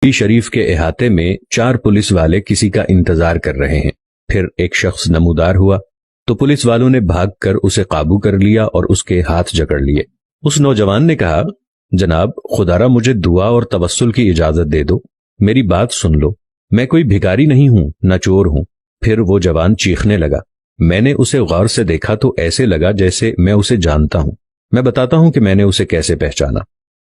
شریف کے احاطے میں 4 پولیس والے کسی کا انتظار کر رہے ہیں۔ پھر ایک شخص نمودار ہوا تو پولیس والوں نے بھاگ کر اسے قابو کر لیا اور اس کے ہاتھ جکڑ لیے۔ اس نوجوان نے کہا، جناب خدا را مجھے دعا اور توسل کی اجازت دے دو، میری بات سن لو، میں کوئی بھکاری نہیں ہوں، نہ چور ہوں۔ پھر وہ جوان چیخنے لگا۔ میں نے اسے غور سے دیکھا تو ایسے لگا جیسے میں اسے جانتا ہوں۔ میں بتاتا ہوں کہ میں نے اسے کیسے پہچانا۔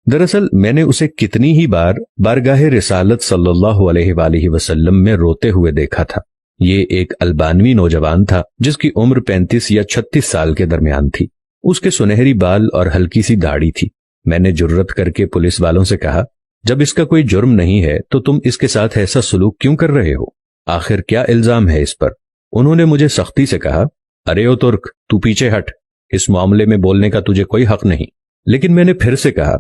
دراصل میں نے اسے کتنی ہی بار بارگاہ رسالت صلی اللہ علیہ وآلہ وسلم میں روتے ہوئے دیکھا تھا۔ یہ ایک البانوی نوجوان تھا جس کی عمر 35 یا 36 سال کے درمیان تھی۔ اس کے سنہری بال اور ہلکی سی داڑھی تھی۔ میں نے جرت کر کے پولیس والوں سے کہا، جب اس کا کوئی جرم نہیں ہے تو تم اس کے ساتھ ایسا سلوک کیوں کر رہے ہو؟ آخر کیا الزام ہے اس پر؟ انہوں نے مجھے سختی سے کہا، ارے او ترک، تو پیچھے ہٹ، اس معاملے میں بولنے کا تجھے کوئی حق نہیں۔ لیکن میں نے پھر سے کہا،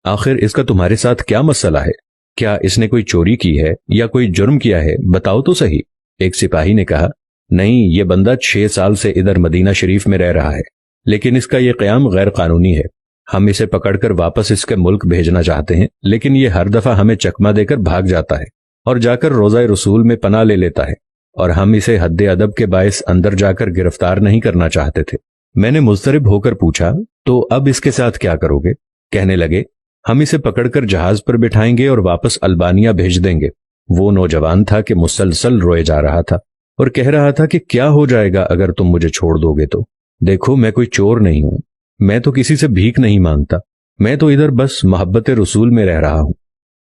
آخر اس کا تمہارے ساتھ کیا مسئلہ ہے؟ کیا اس نے کوئی چوری کی ہے یا کوئی جرم کیا ہے؟ بتاؤ تو صحیح۔ ایک سپاہی نے کہا، نہیں، یہ بندہ 6 سال سے ادھر مدینہ شریف میں رہ رہا ہے، لیکن اس کا یہ قیام غیر قانونی ہے۔ ہم اسے پکڑ کر واپس اس کے ملک بھیجنا چاہتے ہیں، لیکن یہ ہر دفعہ ہمیں چکمہ دے کر بھاگ جاتا ہے اور جا کر روضہ رسول میں پناہ لے لیتا ہے، اور ہم اسے حد ادب کے باعث اندر جا کر گرفتار نہیں کرنا چاہتے تھے۔ میں نے مضطرب ہو کر پوچھا، تو اب اس کے ساتھ کیا کرو گے؟ کہنے لگے، ہم اسے پکڑ کر جہاز پر بٹھائیں گے اور واپس البانیہ بھیج دیں گے۔ وہ نوجوان تھا کہ مسلسل روئے جا رہا تھا اور کہہ رہا تھا کہ کیا ہو جائے گا اگر تم مجھے چھوڑ دو گے تو؟ دیکھو، میں کوئی چور نہیں ہوں، میں تو کسی سے بھیک نہیں مانگتا، میں تو ادھر بس محبت رسول میں رہ رہا ہوں۔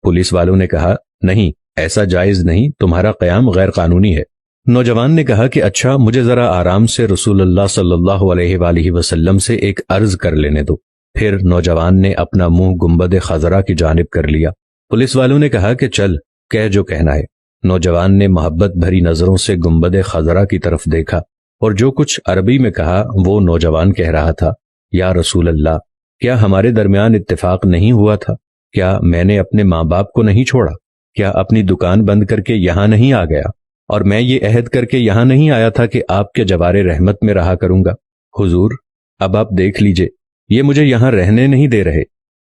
پولیس والوں نے کہا، نہیں، ایسا جائز نہیں، تمہارا قیام غیر قانونی ہے۔ نوجوان نے کہا کہ اچھا، مجھے ذرا آرام سے رسول اللہ صلی اللہ علیہ وآلہ وسلم سے ایک عرض کر لینے دو۔ پھر نوجوان نے اپنا منہ گنبد خضرا کی جانب کر لیا۔ پولیس والوں نے کہا کہ چل، کہہ جو کہنا ہے۔ نوجوان نے محبت بھری نظروں سے گنبد خضرا کی طرف دیکھا اور جو کچھ عربی میں کہا وہ نوجوان کہہ رہا تھا، یا رسول اللہ، کیا ہمارے درمیان اتفاق نہیں ہوا تھا؟ کیا میں نے اپنے ماں باپ کو نہیں چھوڑا؟ کیا اپنی دکان بند کر کے یہاں نہیں آ گیا؟ اور میں یہ عہد کر کے یہاں نہیں آیا تھا کہ آپ کے جوار رحمت میں رہا کروں گا؟ حضور، اب آپ دیکھ لیجئے، یہ مجھے یہاں رہنے نہیں دے رہے۔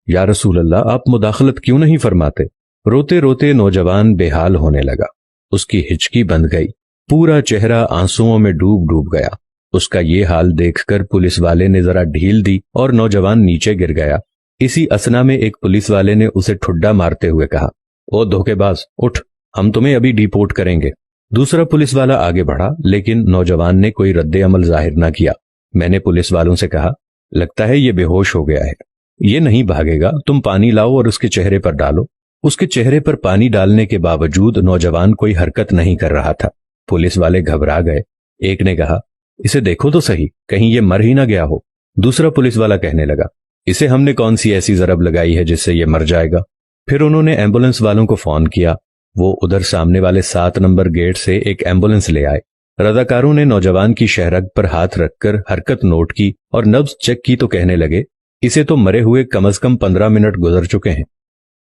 یا رسول اللہ، آپ مداخلت کیوں نہیں فرماتے؟ روتے روتے نوجوان بے حال ہونے لگا۔ اس کی ہچکی بندھ گئی، پورا چہرہ آنسوؤں میں ڈوب ڈوب گیا۔ اس کا یہ حال دیکھ کر پولیس والے نے ذرا ڈھیل دی اور نوجوان نیچے گر گیا۔ اسی اثنا میں ایک پولیس والے نے اسے ٹھڈا مارتے ہوئے کہا، او دھوکے باز، اٹھ، ہم تمہیں ابھی ڈیپورٹ کریں گے۔ دوسرا پولیس والا آگے بڑھا، لیکن نوجوان نے کوئی رد عمل ظاہر نہ کیا۔ میں نے پولیس والوں سے کہا، لگتا ہے یہ بے ہوش ہو گیا ہے، یہ نہیں بھاگے گا، تم پانی لاؤ اور اس کے چہرے پر ڈالو۔ اس کے چہرے پر پانی ڈالنے کے باوجود نوجوان کوئی حرکت نہیں کر رہا تھا۔ پولیس والے گھبرا گئے۔ ایک نے کہا، اسے دیکھو تو صحیح، کہیں یہ مر ہی نہ گیا ہو۔ دوسرا پولیس والا کہنے لگا، اسے ہم نے کون سی ایسی ضرب لگائی ہے جس سے یہ مر جائے گا؟ پھر انہوں نے ایمبولینس والوں کو فون کیا۔ وہ ادھر سامنے والے 7 نمبر گیٹ سے ایک ایمبولینس لے آئے۔ رضاکاروں نے نوجوان کی شہرگ پر ہاتھ رکھ کر حرکت نوٹ کی اور نبض چیک کی تو کہنے لگے، اسے تو مرے ہوئے کم از کم 15 منٹ گزر چکے ہیں۔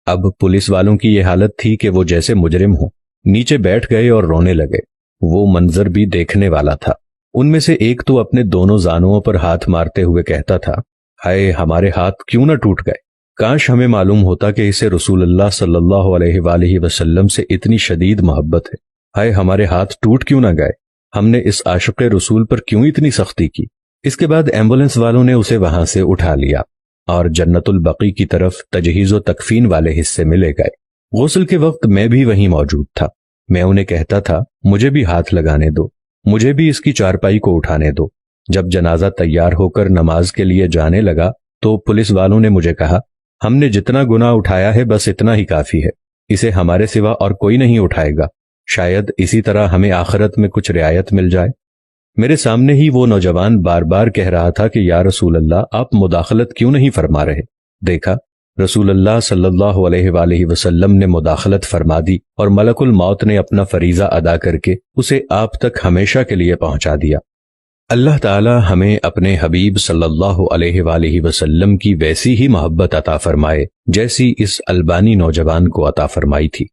اب پولیس والوں کی یہ حالت تھی کہ وہ جیسے مجرم ہوں، نیچے بیٹھ گئے اور رونے لگے۔ وہ منظر بھی دیکھنے والا تھا۔ ان میں سے ایک تو اپنے دونوں زانوؤں پر ہاتھ مارتے ہوئے کہتا تھا، ہائے ہمارے ہاتھ کیوں نہ ٹوٹ گئے، کاش ہمیں معلوم ہوتا کہ اسے رسول اللہ صلی اللہ علیہ وآلہ وسلم سے اتنی شدید محبت ہے، ہائے ہمارے ہاتھ ٹوٹ کیوں نہ گئے، ہم نے اس عاشق رسول پر کیوں اتنی سختی کی۔ اس کے بعد ایمبولینس والوں نے اسے وہاں سے اٹھا لیا اور جنت البقیع کی طرف تجہیز و تکفین والے حصے میں لے گئے۔ غسل کے وقت میں بھی وہیں موجود تھا۔ میں انہیں کہتا تھا، مجھے بھی ہاتھ لگانے دو، مجھے بھی اس کی چارپائی کو اٹھانے دو۔ جب جنازہ تیار ہو کر نماز کے لیے جانے لگا تو پولیس والوں نے مجھے کہا، ہم نے جتنا گناہ اٹھایا ہے بس اتنا ہی کافی ہے، اسے ہمارے سوا اور کوئی نہیں اٹھائے گا، شاید اسی طرح ہمیں آخرت میں کچھ رعایت مل جائے۔ میرے سامنے ہی وہ نوجوان بار بار کہہ رہا تھا کہ یا رسول اللہ، آپ مداخلت کیوں نہیں فرما رہے؟ دیکھا، رسول اللہ صلی اللہ علیہ وآلہ وسلم نے مداخلت فرما دی اور ملک الموت نے اپنا فریضہ ادا کر کے اسے آپ تک ہمیشہ کے لیے پہنچا دیا۔ اللہ تعالی ہمیں اپنے حبیب صلی اللہ علیہ وآلہ وسلم کی ویسی ہی محبت عطا فرمائے جیسی اس البانی نوجوان کو عطا فرمائی تھی۔